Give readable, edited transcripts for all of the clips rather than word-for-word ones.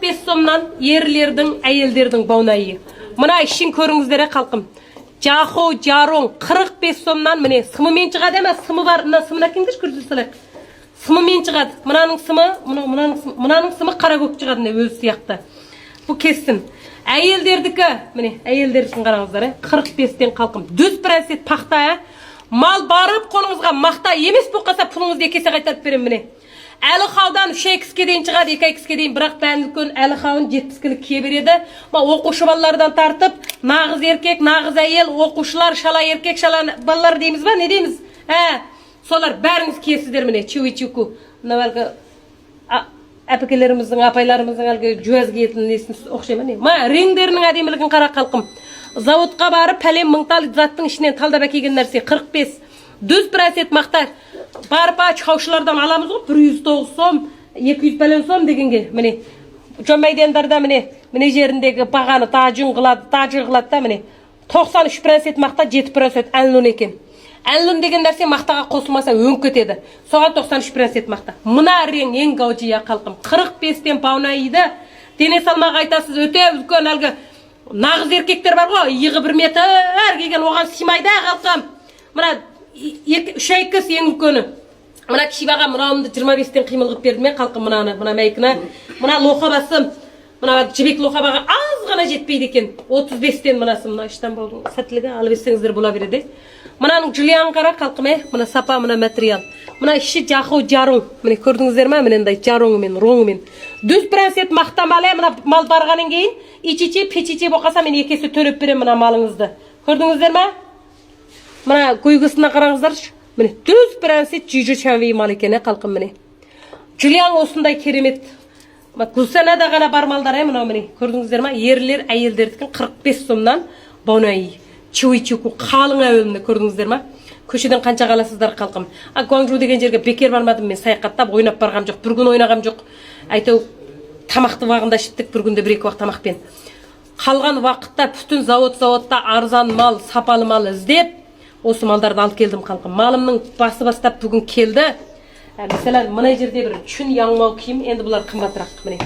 45 сомнан ерлердің, әйелдердің баунайы. Мына ішін көріңіздер қалқым. Жахо, жарон 45 сомнан міне сымымен шығады емес, сымы бар. Мына сымын әкеңдер көрсетсек. Сымымен шығады. Мынаның сымы қара көк шығады өзі сияқты. Бұл кесін. Әйелдердікі, міне, әйелдердің қараңыздар, 45-тен қалқым. Дүз прәсет пақта, мал барып қолыңызға мақта емес болғаса пұлыңызды екесе қайтарып берем міне. Әлі қаудан 3-2-ке дейін шығады, 2-2-ке дейін, бірақ бәндікөн әлі қауын 70-кілік ке береді. Оқушы балалардан тартып, нағыз еркек, нағыз әйел, оқушылар, шала еркек, шала балалар дейміз ба, не дейміз? Солар бәріңіз кесіздер міне, чуи-чуку. Әпекелеріміздің, апайларымыздың әлгі жуаз киетін несін оқшаймын не. Реңдерінің әдемілігін қара қалқым. Заводқа барып пәлем мыңтал заттың ішінен талдап әкелген нәрсе 45. Дүз прәсет мақтар. Барып чаушылардан аламыз ғой 109 сом, 200 пәлен сом дегенге. Міне. Жомайдендарда міне жеріндегі бағаны тажын қылады да міне. 93 прәсет мақта 7 прәсет әлнун екен. Әлнун деген нәрсе мақтаға қосылмаса өңк кетеді. Соған 93 прәсет мақта. Мына рең ең гаужия қалқым. 45-тен паунайды. Дене салмағы айтасыз өте үлкен әлгі нағыз еркектер бар ғой. Иығы 1 метр келген оған симайды қалқым. Мына 3-2 ең үлкені. Мына кішибаға мұнауымды 25-тен қимылғып берді ме қалқым мына мәйкіні. Мына лоқабасы. Мына жібек лоқабаға аз ғана жетпейді екен. 35-тен мынасы мына Истанбулдың сәттілігі алып етсеңіздер бола береді. Мынаның Джулиан қара қалқым, мына сапа, мына материал. Мына іші жақу жарың. Міне көрдіңіздер ме? Міне жарыңымен, роңымен. Дүз прәсет мақтамалы, мына мал барғанын кейін, ичичи, печичи боқаса мен екесі төлеп берем мына малыңызды. Көрдіңіздер ме? Мына көйгісіне қараңыздаршы. Міне дүз прәсет жүйжі чәнвей мал екені қалқым міне. Джулиан осындай керемет. Гүлсанада ғана бар малдар, мына міне. Көрдіңіздер ме? Ерлер, әйелдердікін 45 сомнан баунаи. Чуи-чуку қалың әуелімді көрдіңіздер ма? Көшеден қанша қаласыздар қалқым. Гуанчжоу деген жерге бекер бармадым мен, саяхаттап ойнап барғам жоқ. Бір күн ойнағам жоқ. Әйтеу тамақты уағында іштік, бір күнде 1-2 уақыт тамақпен. Қалған уақытта бүтін заводта арзан мал, сапалы мал іздеп, осы малдарды алып келдім қалқым. Малымның басы бастап бүгін келді. Мәселен, мына жерде бір чүн яңмау киім, енді бұлар қымбатырақ міне.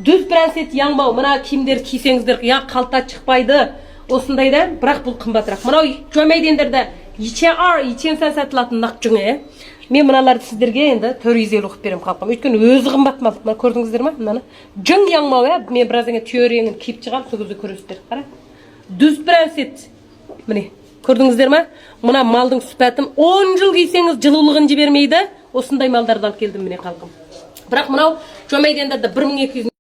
Дүз прәсет яңмау, мына киімдер кисеңіздер, қалта шықпайды. Осындайда, бірақ бұл қымбатырақ. Мынау жомайдендерді ичен сәтілатын нақ жүңе. Мен мыналарды сіздерге енді 450 ұқып берем қалқым. Өйткені өзі қымбат мал. Мына көрдіңіздер ма? Мынаны жүң яңмау, мен біраз теорияңын киіп шығам, сол кезде көресіздер. Қара. Дүз прәсет. Міне, көрдіңіздер ма? Мына малдың сүпәтін 10 жыл кисеңіз жылулығын жібермейді. Осындай малдарды алып келдім міне қалқым. Бірақ мынау жомайдендерді 1200